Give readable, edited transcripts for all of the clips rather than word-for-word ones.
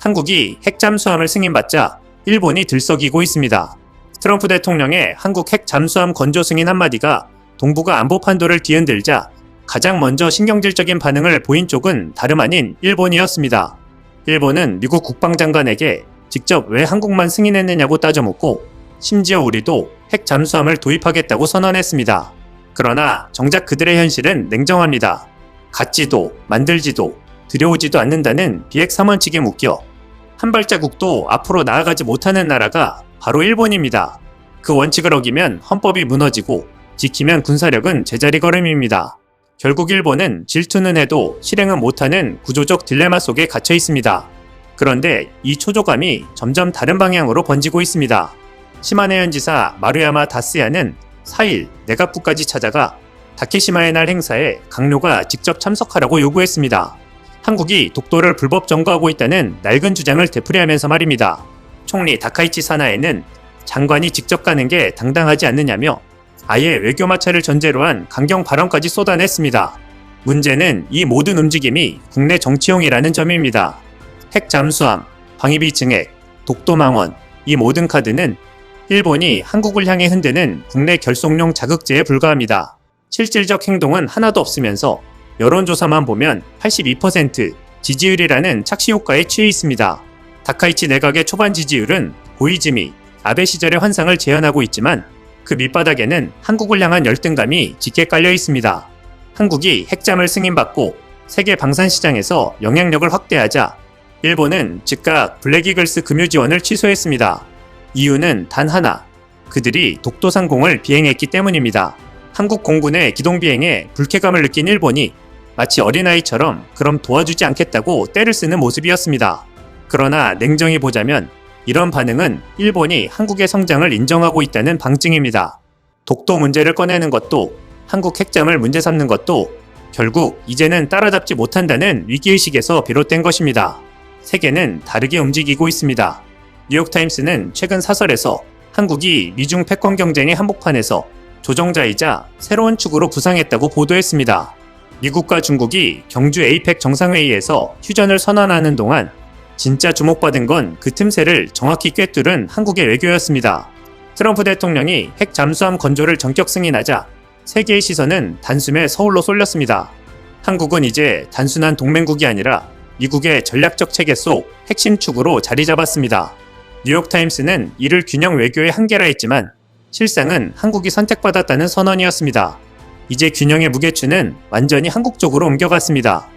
한국이 핵 잠수함을 승인받자 일본이 들썩이고 있습니다. 트럼프 대통령의 한국 핵 잠수함 건조 승인 한마디가 동북아 안보 판도를 뒤흔들자 가장 먼저 신경질적인 반응을 보인 쪽은 다름 아닌 일본이었습니다. 일본은 미국 국방장관에게 직접 왜 한국만 승인했느냐고 따져묻고 심지어 우리도 핵 잠수함을 도입하겠다고 선언했습니다. 그러나 정작 그들의 현실은 냉정합니다. 갖지도 만들지도 들여오지도 않는다는 비핵 3원칙에 묶여 한 발자국도 앞으로 나아가지 못하는 나라가 바로 일본입니다. 그 원칙을 어기면 헌법이 무너지고 지키면 군사력은 제자리 걸음입니다. 결국 일본은 질투는 해도 실행은 못하는 구조적 딜레마 속에 갇혀 있습니다. 그런데 이 초조감이 점점 다른 방향으로 번지고 있습니다. 시마네 현지사 마루야마 다스야는 4일 내각부까지 찾아가 다케시마의 날 행사에 강요가 직접 참석하라고 요구했습니다. 한국이 독도를 불법 점거하고 있다는 낡은 주장을 되풀이하면서 말입니다. 총리 다카이치 사나에는 장관이 직접 가는 게 당당하지 않느냐며 아예 외교 마찰을 전제로 한 강경 발언까지 쏟아냈습니다. 문제는 이 모든 움직임이 국내 정치용이라는 점입니다. 핵 잠수함, 방위비 증액, 독도 망원, 이 모든 카드는 일본이 한국을 향해 흔드는 국내 결속용 자극제에 불과합니다. 실질적 행동은 하나도 없으면서 여론조사만 보면 82% 지지율이라는 착시 효과에 취해 있습니다. 다카이치 내각의 초반 지지율은 고이즈미, 아베 시절의 환상을 재현하고 있지만 그 밑바닥에는 한국을 향한 열등감이 짙게 깔려 있습니다. 한국이 핵잠을 승인받고 세계 방산시장에서 영향력을 확대하자 일본은 즉각 블랙이글스 금유 지원을 취소했습니다. 이유는 단 하나, 그들이 독도 상공을 비행했기 때문입니다. 한국 공군의 기동 비행에 불쾌감을 느낀 일본이 마치 어린아이처럼 그럼 도와주지 않겠다고 떼를 쓰는 모습이었습니다. 그러나 냉정히 보자면 이런 반응은 일본이 한국의 성장을 인정하고 있다는 방증입니다. 독도 문제를 꺼내는 것도 한국 핵잠을 문제 삼는 것도 결국 이제는 따라잡지 못한다는 위기의식에서 비롯된 것입니다. 세계는 다르게 움직이고 있습니다. 뉴욕타임스는 최근 사설에서 한국이 미중 패권 경쟁의 한복판에서 조종자이자 새로운 축으로 부상했다고 보도했습니다. 미국과 중국이 경주 에이펙 정상회의에서 휴전을 선언하는 동안 진짜 주목받은 건 그 틈새를 정확히 꿰뚫은 한국의 외교였습니다. 트럼프 대통령이 핵 잠수함 건조를 전격 승인하자 세계의 시선은 단숨에 서울로 쏠렸습니다. 한국은 이제 단순한 동맹국이 아니라 미국의 전략적 체계 속 핵심 축으로 자리 잡았습니다. 뉴욕타임스는 이를 균형 외교의 한계라 했지만 실상은 한국이 선택받았다는 선언이었습니다. 이제 균형의 무게추는 완전히 한국 쪽으로 옮겨갔습니다.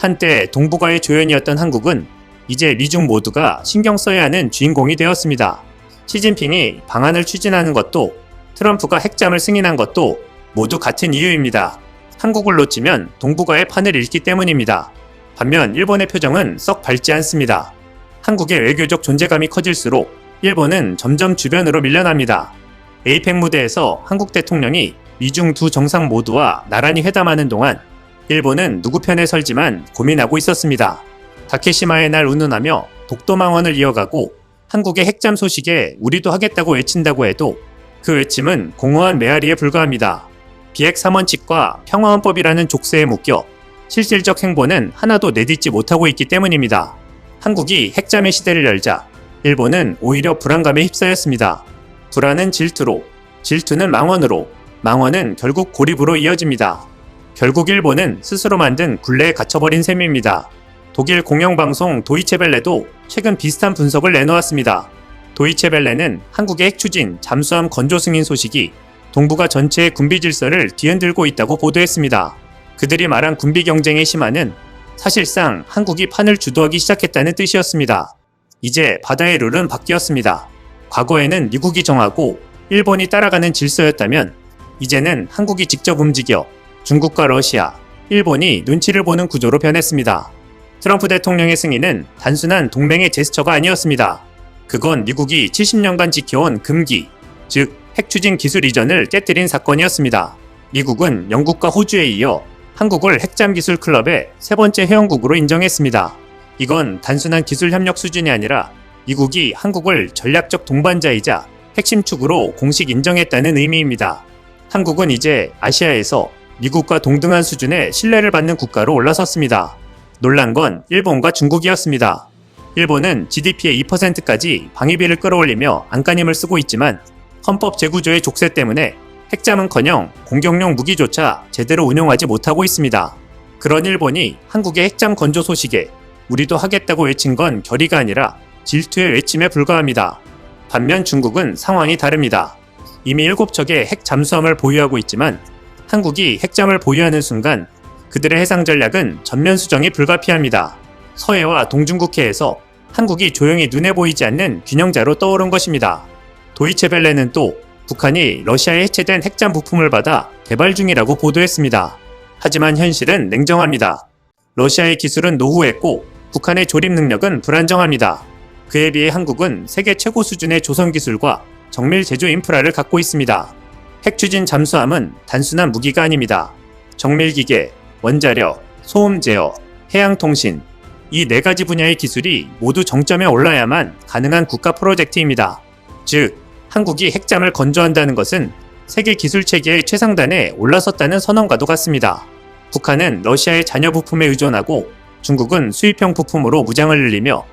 한때 동북아의 조연이었던 한국은 이제 미중 모두가 신경 써야 하는 주인공이 되었습니다. 시진핑이 방안을 추진하는 것도 트럼프가 핵잠을 승인한 것도 모두 같은 이유입니다. 한국을 놓치면 동북아의 판을 잃기 때문입니다. 반면 일본의 표정은 썩 밝지 않습니다. 한국의 외교적 존재감이 커질수록 일본은 점점 주변으로 밀려납니다. 에이펙 무대에서 한국 대통령이 미중 두 정상 모두와 나란히 회담하는 동안 일본은 누구 편에 설지만 고민하고 있었습니다. 다케시마의 날 운운하며 독도망원을 이어가고 한국의 핵잠 소식에 우리도 하겠다고 외친다고 해도 그 외침은 공허한 메아리에 불과합니다. 비핵 3원칙과 평화헌법이라는 족쇄에 묶여 실질적 행보는 하나도 내딛지 못하고 있기 때문입니다. 한국이 핵잠의 시대를 열자 일본은 오히려 불안감에 휩싸였습니다. 불안은 질투로, 질투는 망언으로, 망언은 결국 고립으로 이어집니다. 결국 일본은 스스로 만든 굴레에 갇혀버린 셈입니다. 독일 공영방송 도이체벨레도 최근 비슷한 분석을 내놓았습니다. 도이체벨레는 한국의 핵추진 잠수함 건조 승인 소식이 동북아 전체의 군비 질서를 뒤흔들고 있다고 보도했습니다. 그들이 말한 군비 경쟁의 심화는 사실상 한국이 판을 주도하기 시작했다는 뜻이었습니다. 이제 바다의 룰은 바뀌었습니다. 과거에는 미국이 정하고 일본이 따라가는 질서였다면 이제는 한국이 직접 움직여 중국과 러시아, 일본이 눈치를 보는 구조로 변했습니다. 트럼프 대통령의 승인은 단순한 동맹의 제스처가 아니었습니다. 그건 미국이 70년간 지켜온 금기, 즉 핵추진 기술 이전을 깨뜨린 사건이었습니다. 미국은 영국과 호주에 이어 한국을 핵잠 기술 클럽의 세 번째 회원국으로 인정했습니다. 이건 단순한 기술 협력 수준이 아니라 미국이 한국을 전략적 동반자이자 핵심 축으로 공식 인정했다는 의미입니다. 한국은 이제 아시아에서 미국과 동등한 수준의 신뢰를 받는 국가로 올라섰습니다. 놀란 건 일본과 중국이었습니다. 일본은 GDP의 2%까지 방위비를 끌어올리며 안간힘을 쓰고 있지만 헌법 제구조의 족쇄 때문에 핵잠은커녕 공격용 무기조차 제대로 운용하지 못하고 있습니다. 그런 일본이 한국의 핵잠 건조 소식에 우리도 하겠다고 외친 건 결의가 아니라 질투의 외침에 불과합니다. 반면 중국은 상황이 다릅니다. 이미 7척의 핵 잠수함을 보유하고 있지만 한국이 핵잠을 보유하는 순간 그들의 해상 전략은 전면 수정이 불가피합니다. 서해와 동중국해에서 한국이 조용히 눈에 보이지 않는 균형자로 떠오른 것입니다. 도이체벨레는 또 북한이 러시아에 해체된 핵잠 부품을 받아 개발 중이라고 보도했습니다. 하지만 현실은 냉정합니다. 러시아의 기술은 노후했고 북한의 조립 능력은 불안정합니다. 그에 비해 한국은 세계 최고 수준의 조선 기술과 정밀 제조 인프라를 갖고 있습니다. 핵추진 잠수함은 단순한 무기가 아닙니다. 정밀기계, 원자력, 소음 제어, 해양통신, 이 4가지 분야의 기술이 모두 정점에 올라야만 가능한 국가 프로젝트입니다. 즉, 한국이 핵잠을 건조한다는 것은 세계 기술 체계의 최상단에 올라섰다는 선언과도 같습니다. 북한은 러시아의 잔여 부품에 의존하고 중국은 수입형 부품으로 무장을 늘리며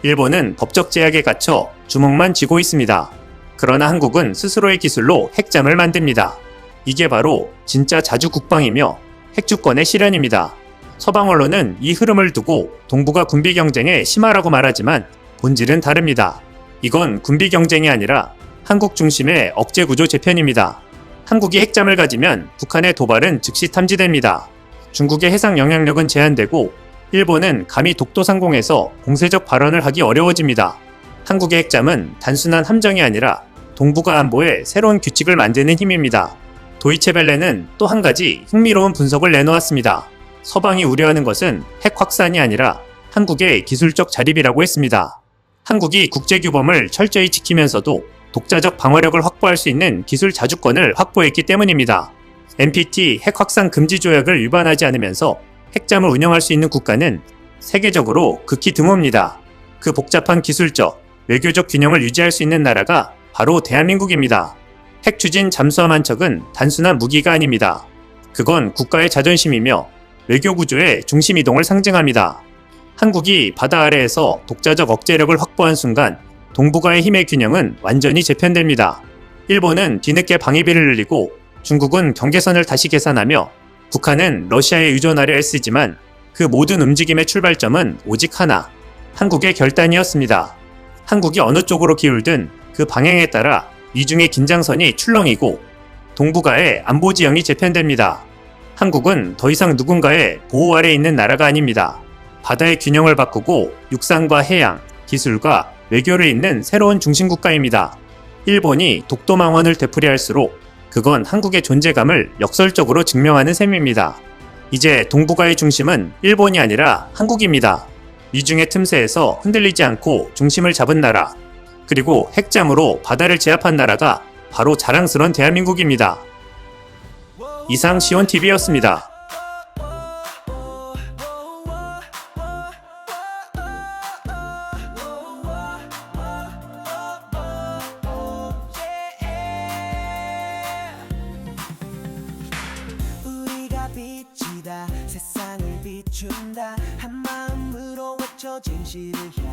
일본은 법적 제약에 갇혀 주먹만 쥐고 있습니다. 그러나 한국은 스스로의 기술로 핵잠을 만듭니다. 이게 바로 진짜 자주 국방이며 핵주권의 실현입니다. 서방 언론은 이 흐름을 두고 동북아 군비 경쟁의 심화라고 말하지만 본질은 다릅니다. 이건 군비 경쟁이 아니라 한국 중심의 억제 구조 재편입니다. 한국이 핵잠을 가지면 북한의 도발은 즉시 탐지됩니다. 중국의 해상 영향력은 제한되고 일본은 감히 독도 상공에서 공세적 발언을 하기 어려워집니다. 한국의 핵잠은 단순한 함정이 아니라 동북아 안보에 새로운 규칙을 만드는 힘입니다. 도이체벨레는 또 한 가지 흥미로운 분석을 내놓았습니다. 서방이 우려하는 것은 핵 확산이 아니라 한국의 기술적 자립이라고 했습니다. 한국이 국제규범을 철저히 지키면서도 독자적 방어력을 확보할 수 있는 기술 자주권을 확보했기 때문입니다. NPT 핵 확산 금지 조약을 위반하지 않으면서 핵잠을 운영할 수 있는 국가는 세계적으로 극히 드뭅니다. 그 복잡한 기술적, 외교적 균형을 유지할 수 있는 나라가 바로 대한민국입니다. 핵 추진 잠수함 한 척은 단순한 무기가 아닙니다. 그건 국가의 자존심이며 외교 구조의 중심 이동을 상징합니다. 한국이 바다 아래에서 독자적 억제력을 확보한 순간 동북아의 힘의 균형은 완전히 재편됩니다. 일본은 뒤늦게 방위비를 늘리고 중국은 경계선을 다시 계산하며 북한은 러시아에 의존하려 애쓰지만 그 모든 움직임의 출발점은 오직 하나, 한국의 결단이었습니다. 한국이 어느 쪽으로 기울든 그 방향에 따라 미중의 긴장선이 출렁이고 동북아의 안보 지형이 재편됩니다. 한국은 더 이상 누군가의 보호 아래 있는 나라가 아닙니다. 바다의 균형을 바꾸고 육상과 해양, 기술과 외교를 잇는 새로운 중심국가입니다. 일본이 독도망언을 되풀이할수록 그건 한국의 존재감을 역설적으로 증명하는 셈입니다. 이제 동북아의 중심은 일본이 아니라 한국입니다. 미중의 틈새에서 흔들리지 않고 중심을 잡은 나라, 그리고 핵잠으로 바다를 제압한 나라가 바로 자랑스러운 대한민국입니다. 이상 시온TV였습니다. 빛이다 세상을 비춘다 한마음으로 외쳐 진실을 향해